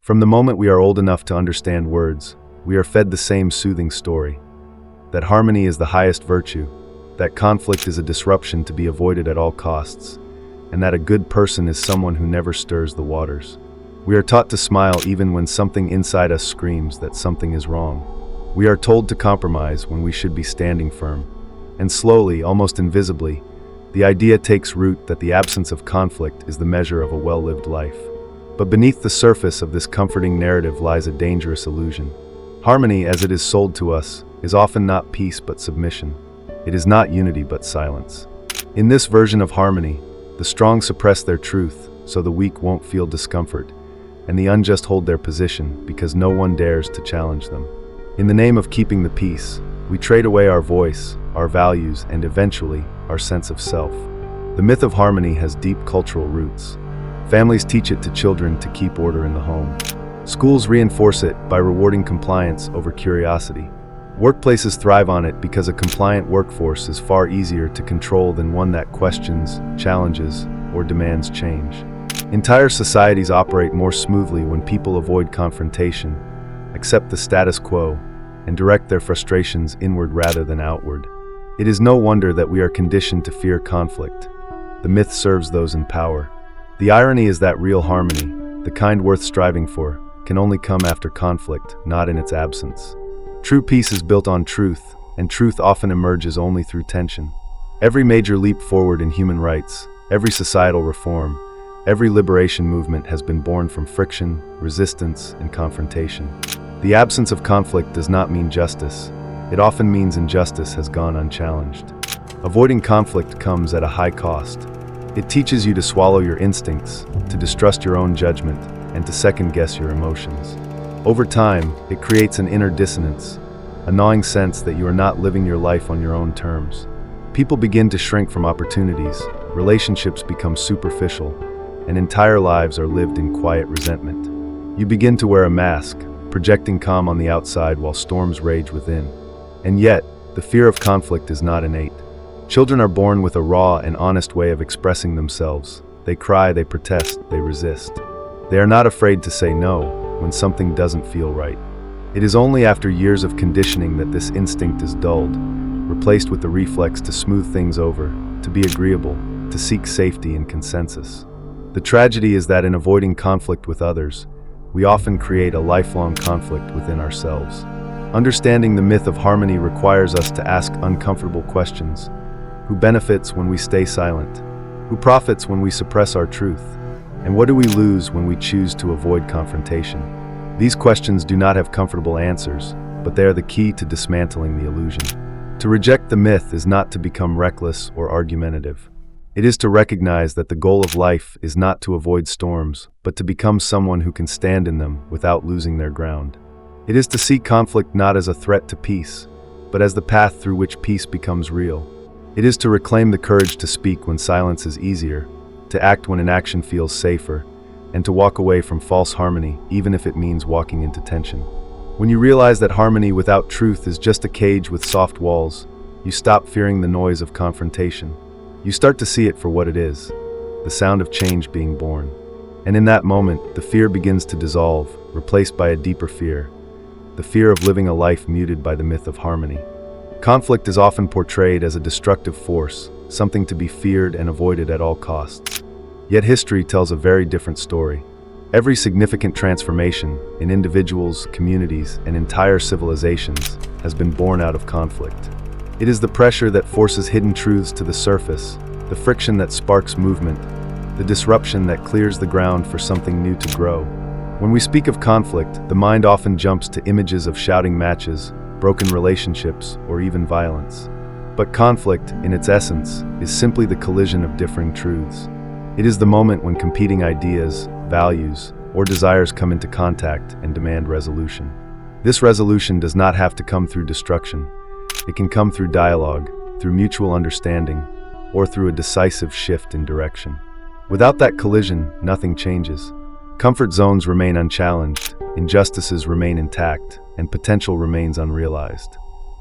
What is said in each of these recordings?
From the moment we are old enough to understand words, we are fed the same soothing story. That harmony is the highest virtue, that conflict is a disruption to be avoided at all costs, and that a good person is someone who never stirs the waters. We are taught to smile even when something inside us screams that something is wrong. We are told to compromise when we should be standing firm. And slowly, almost invisibly, the idea takes root that the absence of conflict is the measure of a well-lived life. But beneath the surface of this comforting narrative lies a dangerous illusion. Harmony, as it is sold to us, is often not peace but submission. It is not unity but silence. In this version of harmony, the strong suppress their truth so the weak won't feel discomfort, and the unjust hold their position because no one dares to challenge them. In the name of keeping the peace, we trade away our voice, our values, and eventually, our sense of self. The myth of harmony has deep cultural roots. Families teach it to children to keep order in the home. Schools reinforce it by rewarding compliance over curiosity. Workplaces thrive on it because a compliant workforce is far easier to control than one that questions, challenges, or demands change. Entire societies operate more smoothly when people avoid confrontation, accept the status quo, and direct their frustrations inward rather than outward. It is no wonder that we are conditioned to fear conflict. The myth serves those in power. The irony is that real harmony, the kind worth striving for, can only come after conflict, not in its absence. True peace is built on truth, and truth often emerges only through tension. Every major leap forward in human rights, every societal reform, every liberation movement has been born from friction, resistance, and confrontation. The absence of conflict does not mean justice. It often means injustice has gone unchallenged. Avoiding conflict comes at a high cost. It teaches you to swallow your instincts, to distrust your own judgment, and to second-guess your emotions. Over time, it creates an inner dissonance, a gnawing sense that you are not living your life on your own terms. People begin to shrink from opportunities, relationships become superficial, and entire lives are lived in quiet resentment. You begin to wear a mask, projecting calm on the outside while storms rage within. And yet, the fear of conflict is not innate. Children are born with a raw and honest way of expressing themselves. They cry, they protest, they resist. They are not afraid to say no when something doesn't feel right. It is only after years of conditioning that this instinct is dulled, replaced with the reflex to smooth things over, to be agreeable, to seek safety and consensus. The tragedy is that in avoiding conflict with others, we often create a lifelong conflict within ourselves. Understanding the myth of harmony requires us to ask uncomfortable questions. Who benefits when we stay silent? Who profits when we suppress our truth? And what do we lose when we choose to avoid confrontation? These questions do not have comfortable answers, but they are the key to dismantling the illusion. To reject the myth is not to become reckless or argumentative. It is to recognize that the goal of life is not to avoid storms, but to become someone who can stand in them without losing their ground. It is to see conflict not as a threat to peace, but as the path through which peace becomes real. It is to reclaim the courage to speak when silence is easier, to act when inaction feels safer, and to walk away from false harmony, even if it means walking into tension. When you realize that harmony without truth is just a cage with soft walls, you stop fearing the noise of confrontation. You start to see it for what it is, the sound of change being born. And in that moment, the fear begins to dissolve, replaced by a deeper fear, the fear of living a life muted by the myth of harmony. Conflict is often portrayed as a destructive force, something to be feared and avoided at all costs. Yet history tells a very different story. Every significant transformation in individuals, communities, and entire civilizations has been born out of conflict. It is the pressure that forces hidden truths to the surface, the friction that sparks movement, the disruption that clears the ground for something new to grow. When we speak of conflict, the mind often jumps to images of shouting matches, broken relationships, or even violence. But conflict, in its essence, is simply the collision of differing truths. It is the moment when competing ideas, values, or desires come into contact and demand resolution. This resolution does not have to come through destruction. It can come through dialogue, through mutual understanding, or through a decisive shift in direction. Without that collision, nothing changes. Comfort zones remain unchallenged, injustices remain intact, and potential remains unrealized.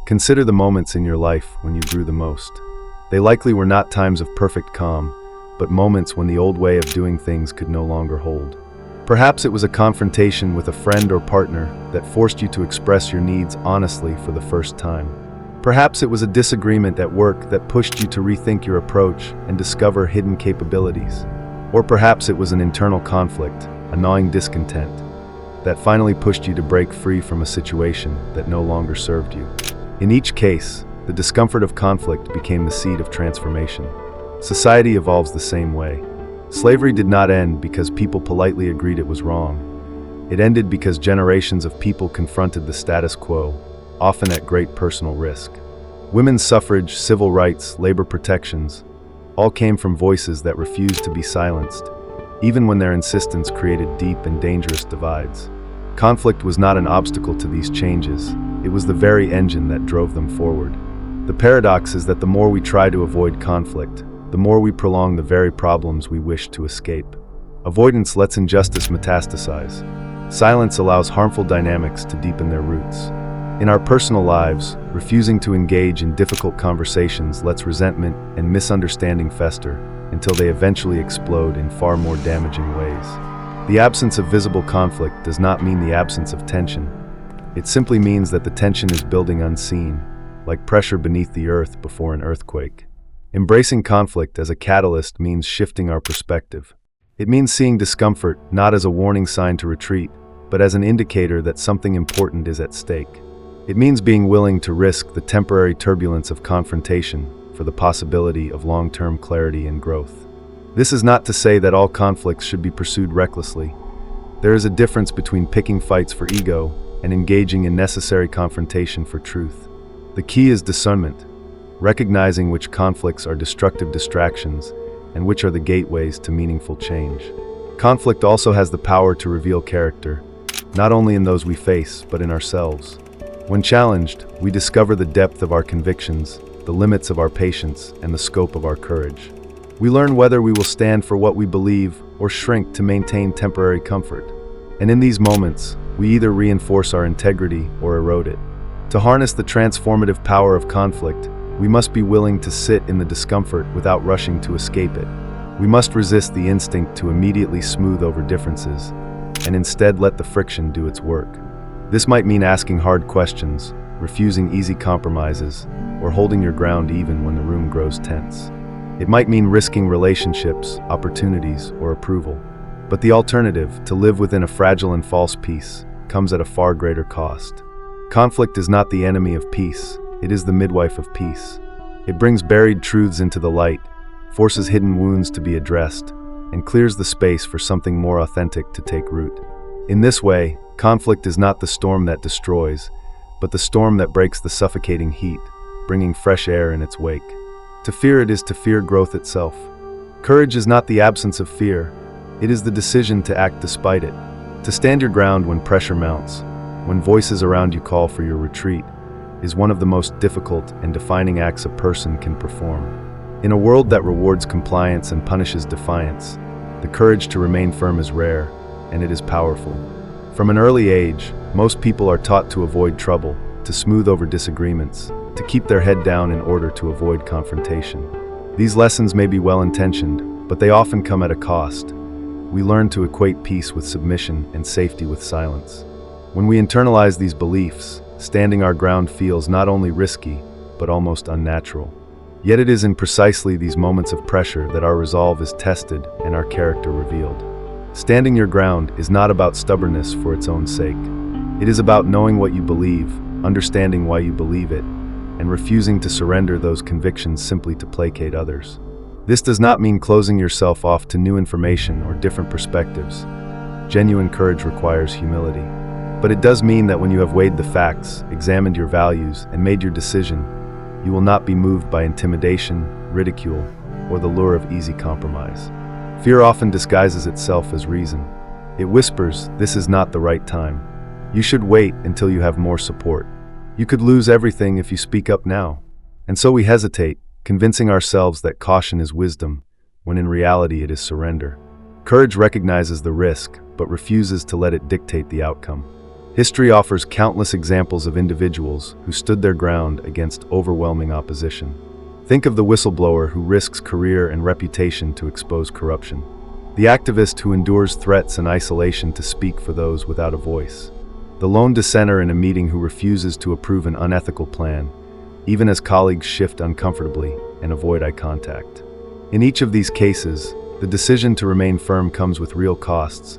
Consider the moments in your life when you grew the most. They likely were not times of perfect calm, but moments when the old way of doing things could no longer hold. Perhaps it was a confrontation with a friend or partner that forced you to express your needs honestly for the first time. Perhaps it was a disagreement at work that pushed you to rethink your approach and discover hidden capabilities. Or perhaps it was an internal conflict, a gnawing discontent, that finally pushed you to break free from a situation that no longer served you. In each case, the discomfort of conflict became the seed of transformation. Society evolves the same way. Slavery did not end because people politely agreed it was wrong. It ended because generations of people confronted the status quo, often at great personal risk. Women's suffrage, civil rights, labor protections, all came from voices that refused to be silenced, even when their insistence created deep and dangerous divides. Conflict was not an obstacle to these changes, it was the very engine that drove them forward. The paradox is that the more we try to avoid conflict, the more we prolong the very problems we wish to escape. Avoidance lets injustice metastasize. Silence allows harmful dynamics to deepen their roots. In our personal lives, refusing to engage in difficult conversations lets resentment and misunderstanding fester until they eventually explode in far more damaging ways. The absence of visible conflict does not mean the absence of tension. It simply means that the tension is building unseen, like pressure beneath the earth before an earthquake. Embracing conflict as a catalyst means shifting our perspective. It means seeing discomfort not as a warning sign to retreat, but as an indicator that something important is at stake. It means being willing to risk the temporary turbulence of confrontation for the possibility of long-term clarity and growth. This is not to say that all conflicts should be pursued recklessly. There is a difference between picking fights for ego and engaging in necessary confrontation for truth. The key is discernment, recognizing which conflicts are destructive distractions and which are the gateways to meaningful change. Conflict also has the power to reveal character, not only in those we face, but in ourselves. When challenged, we discover the depth of our convictions, the limits of our patience, and the scope of our courage. We learn whether we will stand for what we believe or shrink to maintain temporary comfort. And in these moments, we either reinforce our integrity or erode it. To harness the transformative power of conflict, we must be willing to sit in the discomfort without rushing to escape it. We must resist the instinct to immediately smooth over differences, and instead let the friction do its work. This might mean asking hard questions, refusing easy compromises, or holding your ground even when the room grows tense. It might mean risking relationships, opportunities, or approval. But the alternative, to live within a fragile and false peace, comes at a far greater cost. Conflict is not the enemy of peace, it is the midwife of peace. It brings buried truths into the light, forces hidden wounds to be addressed, and clears the space for something more authentic to take root. In this way, conflict is not the storm that destroys, but the storm that breaks the suffocating heat, bringing fresh air in its wake. To fear it is to fear growth itself. Courage is not the absence of fear, it is the decision to act despite it. To stand your ground when pressure mounts, when voices around you call for your retreat, is one of the most difficult and defining acts a person can perform. In a world that rewards compliance and punishes defiance, the courage to remain firm is rare, and it is powerful. From an early age, most people are taught to avoid trouble, to smooth over disagreements, to keep their head down in order to avoid confrontation. These lessons may be well-intentioned, but they often come at a cost. We learn to equate peace with submission and safety with silence. When we internalize these beliefs, standing our ground feels not only risky, but almost unnatural. Yet it is in precisely these moments of pressure that our resolve is tested and our character revealed. Standing your ground is not about stubbornness for its own sake. It is about knowing what you believe, understanding why you believe it, and refusing to surrender those convictions simply to placate others. This does not mean closing yourself off to new information or different perspectives. Genuine courage requires humility. But it does mean that when you have weighed the facts, examined your values, and made your decision, you will not be moved by intimidation, ridicule, or the lure of easy compromise. Fear often disguises itself as reason. It whispers, "This is not the right time. You should wait until you have more support. You could lose everything if you speak up now." And so we hesitate, convincing ourselves that caution is wisdom, when in reality it is surrender. Courage recognizes the risk, but refuses to let it dictate the outcome. History offers countless examples of individuals who stood their ground against overwhelming opposition. Think of the whistleblower who risks career and reputation to expose corruption. The activist who endures threats and isolation to speak for those without a voice. The lone dissenter in a meeting who refuses to approve an unethical plan, even as colleagues shift uncomfortably and avoid eye contact. In each of these cases, the decision to remain firm comes with real costs,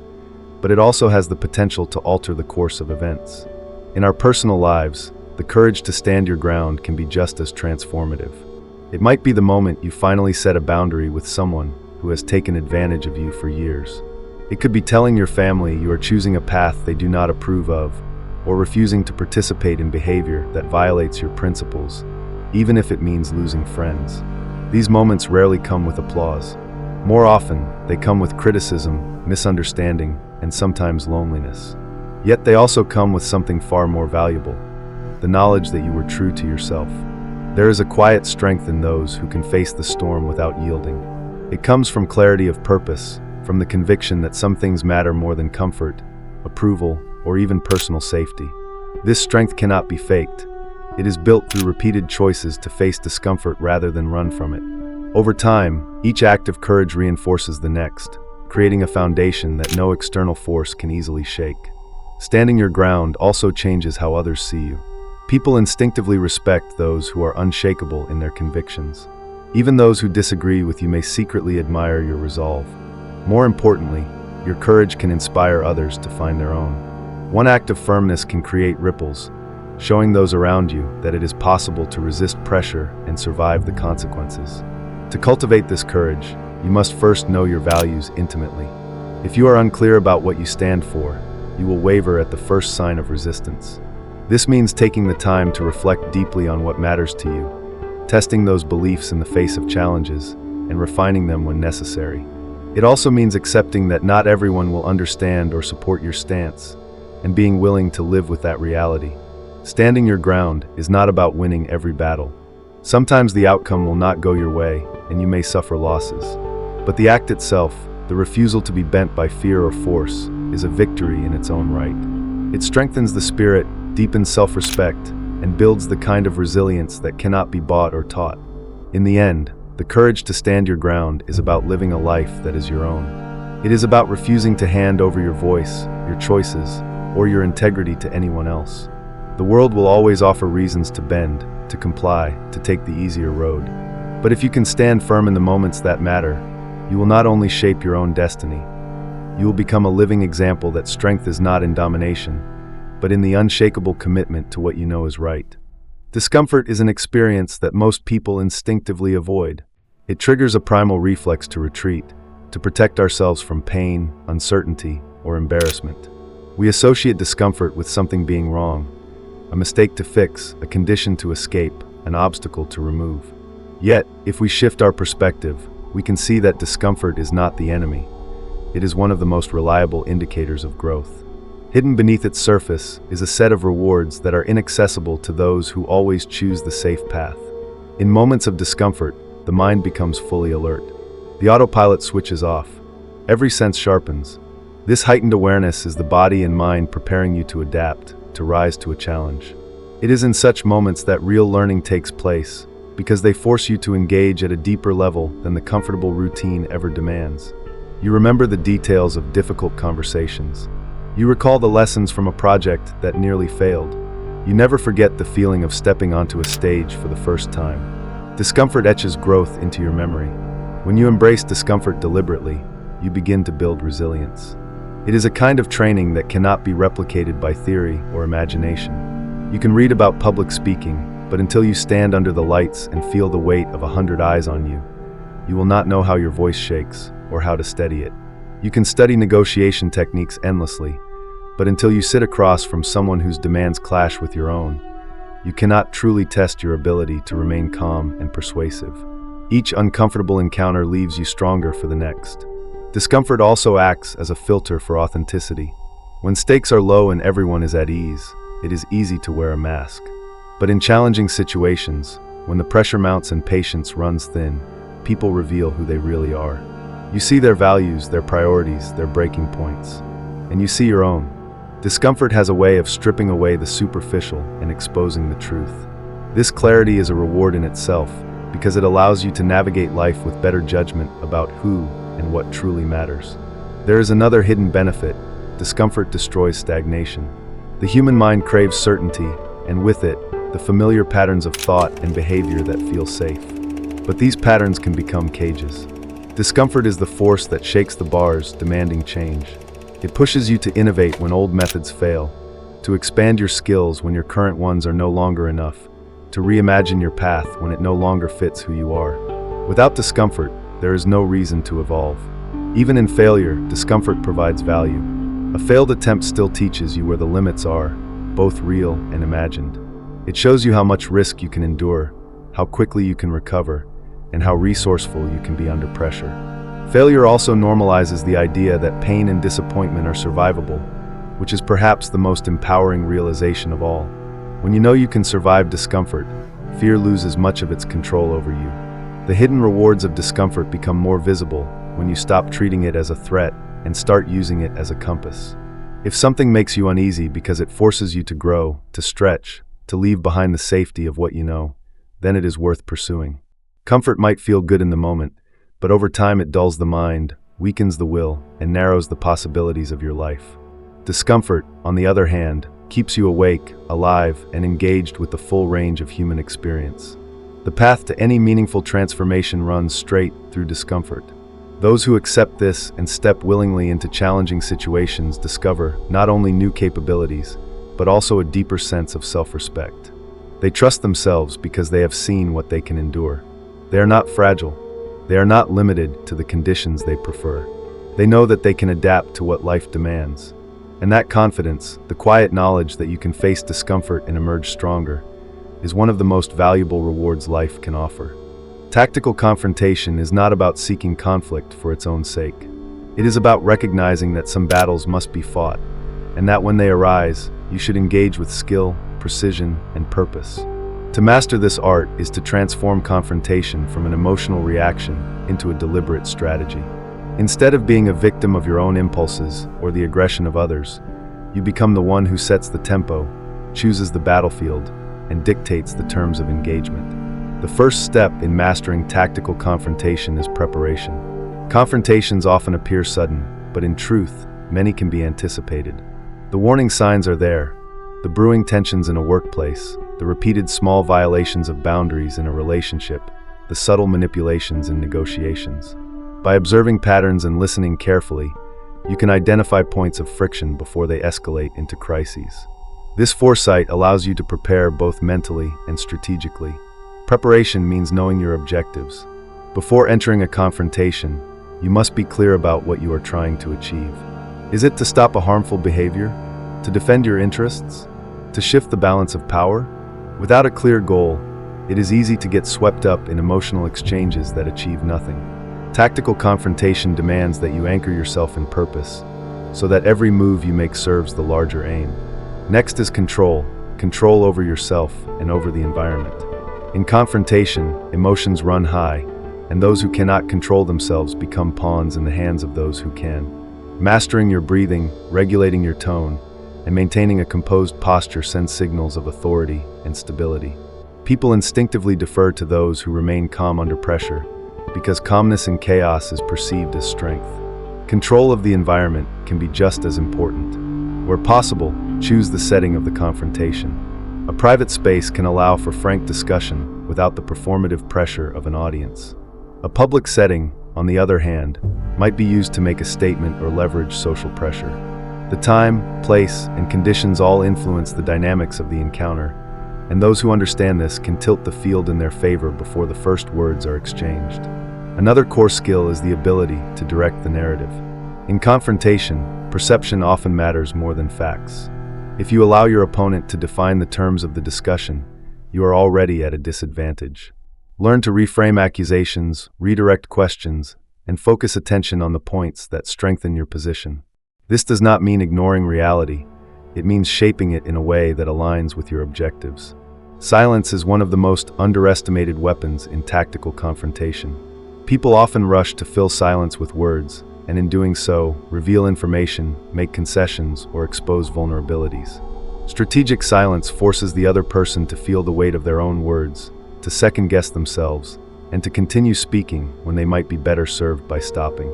but it also has the potential to alter the course of events. In our personal lives, the courage to stand your ground can be just as transformative. It might be the moment you finally set a boundary with someone who has taken advantage of you for years. It could be telling your family you are choosing a path they do not approve of, or refusing to participate in behavior that violates your principles, even if it means losing friends. These moments rarely come with applause. More often, they come with criticism, misunderstanding, and sometimes loneliness. Yet they also come with something far more valuable: the knowledge that you were true to yourself. There is a quiet strength in those who can face the storm without yielding. It comes from clarity of purpose, from the conviction that some things matter more than comfort, approval, or even personal safety. This strength cannot be faked. It is built through repeated choices to face discomfort rather than run from it. Over time, each act of courage reinforces the next, creating a foundation that no external force can easily shake. Standing your ground also changes how others see you. People instinctively respect those who are unshakable in their convictions. Even those who disagree with you may secretly admire your resolve. More importantly, your courage can inspire others to find their own. One act of firmness can create ripples, showing those around you that it is possible to resist pressure and survive the consequences. To cultivate this courage, you must first know your values intimately. If you are unclear about what you stand for, you will waver at the first sign of resistance. This means taking the time to reflect deeply on what matters to you, testing those beliefs in the face of challenges, and refining them when necessary. It also means accepting that not everyone will understand or support your stance, and being willing to live with that reality. Standing your ground is not about winning every battle. Sometimes the outcome will not go your way, and you may suffer losses. But the act itself, the refusal to be bent by fear or force, is a victory in its own right. It strengthens the spirit, deepens self-respect, and builds the kind of resilience that cannot be bought or taught. In the end, the courage to stand your ground is about living a life that is your own. It is about refusing to hand over your voice, your choices, or your integrity to anyone else. The world will always offer reasons to bend, to comply, to take the easier road. But if you can stand firm in the moments that matter, you will not only shape your own destiny, you will become a living example that strength is not in domination, but in the unshakable commitment to what you know is right. Discomfort is an experience that most people instinctively avoid. It triggers a primal reflex to retreat, to protect ourselves from pain, uncertainty, or embarrassment. We associate discomfort with something being wrong, a mistake to fix, a condition to escape, an obstacle to remove. Yet, if we shift our perspective, we can see that discomfort is not the enemy. It is one of the most reliable indicators of growth. Hidden beneath its surface is a set of rewards that are inaccessible to those who always choose the safe path. In moments of discomfort, the mind becomes fully alert. The autopilot switches off. Every sense sharpens. This heightened awareness is the body and mind preparing you to adapt, to rise to a challenge. It is in such moments that real learning takes place, because they force you to engage at a deeper level than the comfortable routine ever demands. You remember the details of difficult conversations. You recall the lessons from a project that nearly failed. You never forget the feeling of stepping onto a stage for the first time. Discomfort etches growth into your memory. When you embrace discomfort deliberately, you begin to build resilience. It is a kind of training that cannot be replicated by theory or imagination. You can read about public speaking, but until you stand under the lights and feel the weight of 100 eyes on you, you will not know how your voice shakes or how to steady it. You can study negotiation techniques endlessly, but until you sit across from someone whose demands clash with your own, you cannot truly test your ability to remain calm and persuasive. Each uncomfortable encounter leaves you stronger for the next. Discomfort also acts as a filter for authenticity. When stakes are low and everyone is at ease, it is easy to wear a mask. But in challenging situations, when the pressure mounts and patience runs thin, people reveal who they really are. You see their values, their priorities, their breaking points, and you see your own. Discomfort has a way of stripping away the superficial and exposing the truth. This clarity is a reward in itself, because it allows you to navigate life with better judgment about who and what truly matters. There is another hidden benefit. Discomfort destroys stagnation. The human mind craves certainty, and with it, the familiar patterns of thought and behavior that feel safe. But these patterns can become cages. Discomfort is the force that shakes the bars, demanding change. It pushes you to innovate when old methods fail, to expand your skills when your current ones are no longer enough, to reimagine your path when it no longer fits who you are. Without discomfort, there is no reason to evolve. Even in failure, discomfort provides value. A failed attempt still teaches you where the limits are, both real and imagined. It shows you how much risk you can endure, how quickly you can recover, and how resourceful you can be under pressure. Failure also normalizes the idea that pain and disappointment are survivable, which is perhaps the most empowering realization of all. When you know you can survive discomfort, fear loses much of its control over you. The hidden rewards of discomfort become more visible when you stop treating it as a threat and start using it as a compass. If something makes you uneasy because it forces you to grow, to stretch, to leave behind the safety of what you know, then it is worth pursuing. Comfort might feel good in the moment, but over time it dulls the mind, weakens the will, and narrows the possibilities of your life. Discomfort, on the other hand, keeps you awake, alive, and engaged with the full range of human experience. The path to any meaningful transformation runs straight through discomfort. Those who accept this and step willingly into challenging situations discover not only new capabilities, but also a deeper sense of self-respect. They trust themselves because they have seen what they can endure. They are not fragile. They are not limited to the conditions they prefer. They know that they can adapt to what life demands. And that confidence, the quiet knowledge that you can face discomfort and emerge stronger, is one of the most valuable rewards life can offer. Tactical confrontation is not about seeking conflict for its own sake. It is about recognizing that some battles must be fought, and that when they arise, you should engage with skill, precision, and purpose. To master this art is to transform confrontation from an emotional reaction into a deliberate strategy. Instead of being a victim of your own impulses or the aggression of others, you become the one who sets the tempo, chooses the battlefield, and dictates the terms of engagement. The first step in mastering tactical confrontation is preparation. Confrontations often appear sudden, but in truth, many can be anticipated. The warning signs are there: the brewing tensions in a workplace, the repeated small violations of boundaries in a relationship, the subtle manipulations in negotiations. By observing patterns and listening carefully, you can identify points of friction before they escalate into crises. This foresight allows you to prepare both mentally and strategically. Preparation means knowing your objectives. Before entering a confrontation, you must be clear about what you are trying to achieve. Is it to stop a harmful behavior? To defend your interests? To shift the balance of power? Without a clear goal, it is easy to get swept up in emotional exchanges that achieve nothing. Tactical confrontation demands that you anchor yourself in purpose, so that every move you make serves the larger aim. Next is control over yourself and over the environment. In confrontation, emotions run high, and those who cannot control themselves become pawns in the hands of those who can. Mastering your breathing, regulating your tone, and maintaining a composed posture sends signals of authority and stability. People instinctively defer to those who remain calm under pressure, because calmness in chaos is perceived as strength. Control of the environment can be just as important. Where possible, choose the setting of the confrontation. A private space can allow for frank discussion without the performative pressure of an audience. A public setting, on the other hand, might be used to make a statement or leverage social pressure. The time, place, and conditions all influence the dynamics of the encounter, and those who understand this can tilt the field in their favor before the first words are exchanged. Another core skill is the ability to direct the narrative. In confrontation, perception often matters more than facts. If you allow your opponent to define the terms of the discussion, you are already at a disadvantage. Learn to reframe accusations, redirect questions, and focus attention on the points that strengthen your position. This does not mean ignoring reality. It means shaping it in a way that aligns with your objectives. Silence is one of the most underestimated weapons in tactical confrontation. People often rush to fill silence with words, and in doing so, reveal information, make concessions, or expose vulnerabilities. Strategic silence forces the other person to feel the weight of their own words, to second-guess themselves, and to continue speaking when they might be better served by stopping.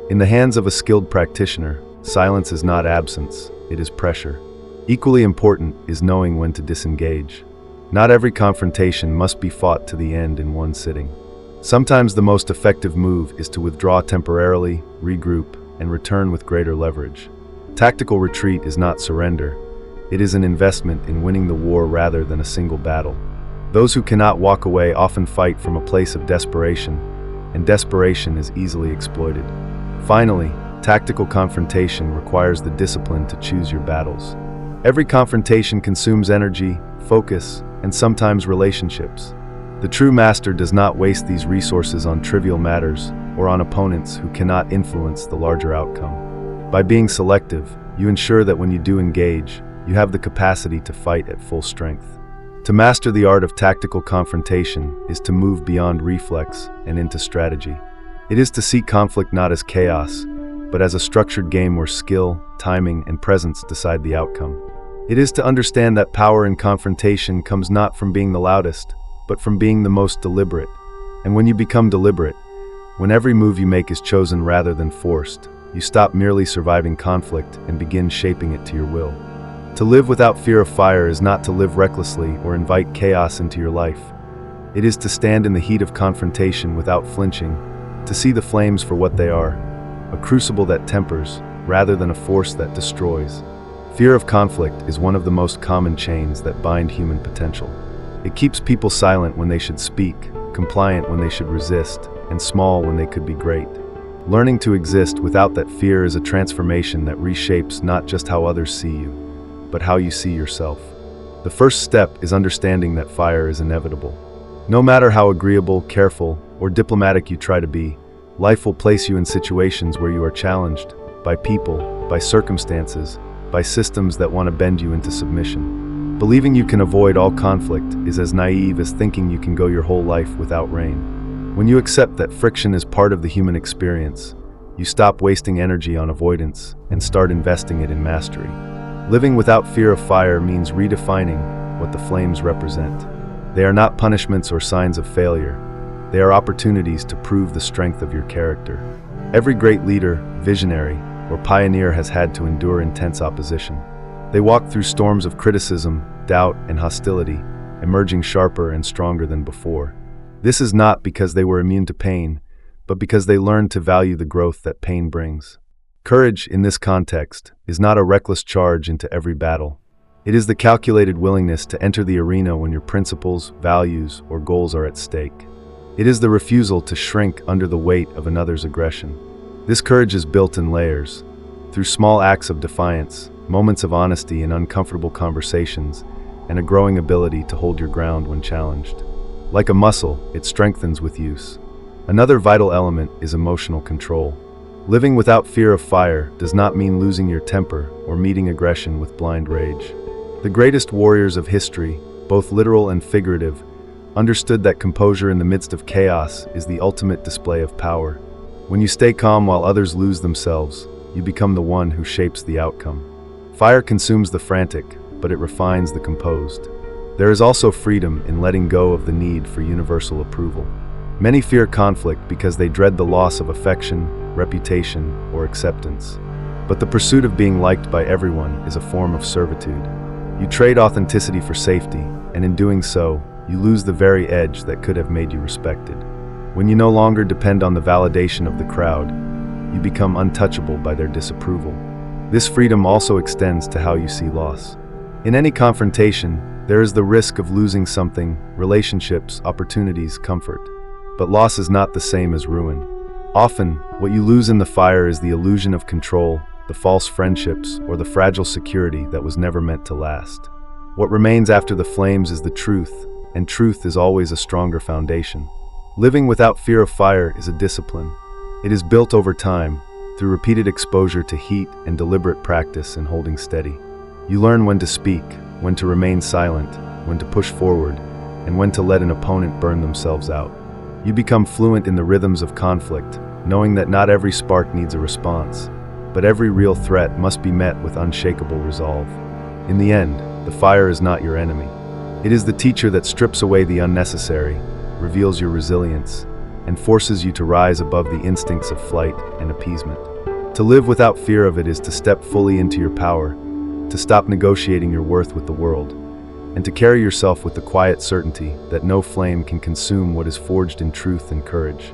In the hands of a skilled practitioner, silence is not absence, it is pressure. Equally important is knowing when to disengage. Not every confrontation must be fought to the end in one sitting. Sometimes the most effective move is to withdraw temporarily, regroup, and return with greater leverage. Tactical retreat is not surrender. It is an investment in winning the war rather than a single battle. Those who cannot walk away often fight from a place of desperation, and desperation is easily exploited. Finally, tactical confrontation requires the discipline to choose your battles. Every confrontation consumes energy, focus, and sometimes relationships. The true master does not waste these resources on trivial matters or on opponents who cannot influence the larger outcome. By being selective, you ensure that when you do engage, you have the capacity to fight at full strength. To master the art of tactical confrontation is to move beyond reflex and into strategy. It is to see conflict not as chaos, but as a structured game where skill, timing, and presence decide the outcome. It is to understand that power in confrontation comes not from being the loudest, but from being the most deliberate. And when you become deliberate, when every move you make is chosen rather than forced, you stop merely surviving conflict and begin shaping it to your will. To live without fear of fire is not to live recklessly or invite chaos into your life. It is to stand in the heat of confrontation without flinching, to see the flames for what they are, a crucible that tempers rather than a force that destroys. Fear of conflict is one of the most common chains that bind human potential. It keeps people silent when they should speak, compliant when they should resist, and small when they could be great. Learning to exist without that fear is a transformation that reshapes not just how others see you, but how you see yourself. The first step is understanding that fire is inevitable. No matter how agreeable, careful, or diplomatic you try to be, life will place you in situations where you are challenged by people, by circumstances, by systems that want to bend you into submission. Believing you can avoid all conflict is as naive as thinking you can go your whole life without rain. When you accept that friction is part of the human experience, you stop wasting energy on avoidance and start investing it in mastery. Living without fear of fire means redefining what the flames represent. They are not punishments or signs of failure. They are opportunities to prove the strength of your character. Every great leader, visionary, or pioneer has had to endure intense opposition. They walked through storms of criticism, doubt, and hostility, emerging sharper and stronger than before. This is not because they were immune to pain, but because they learned to value the growth that pain brings. Courage, in this context, is not a reckless charge into every battle. It is the calculated willingness to enter the arena when your principles, values, or goals are at stake. It is the refusal to shrink under the weight of another's aggression. This courage is built in layers, through small acts of defiance, moments of honesty in uncomfortable conversations, and a growing ability to hold your ground when challenged. Like a muscle, it strengthens with use. Another vital element is emotional control. Living without fear of fire does not mean losing your temper or meeting aggression with blind rage. The greatest warriors of history, both literal and figurative, understood that composure in the midst of chaos is the ultimate display of power. When you stay calm while others lose themselves, you become the one who shapes the outcome. Fire consumes the frantic, but it refines the composed. There is also freedom in letting go of the need for universal approval. Many fear conflict because they dread the loss of affection, reputation, or acceptance. But the pursuit of being liked by everyone is a form of servitude. You trade authenticity for safety, and in doing so, you lose the very edge that could have made you respected. When you no longer depend on the validation of the crowd, you become untouchable by their disapproval. This freedom also extends to how you see loss. In any confrontation, there is the risk of losing something: relationships, opportunities, comfort. But loss is not the same as ruin. Often, what you lose in the fire is the illusion of control, the false friendships, or the fragile security that was never meant to last. What remains after the flames is the truth, and truth is always a stronger foundation. Living without fear of fire is a discipline. It is built over time, through repeated exposure to heat and deliberate practice in holding steady. You learn when to speak, when to remain silent, when to push forward, and when to let an opponent burn themselves out. You become fluent in the rhythms of conflict, knowing that not every spark needs a response, but every real threat must be met with unshakable resolve. In the end, the fire is not your enemy. It is the teacher that strips away the unnecessary, reveals your resilience, and forces you to rise above the instincts of flight and appeasement. To live without fear of it is to step fully into your power, to stop negotiating your worth with the world, and to carry yourself with the quiet certainty that no flame can consume what is forged in truth and courage.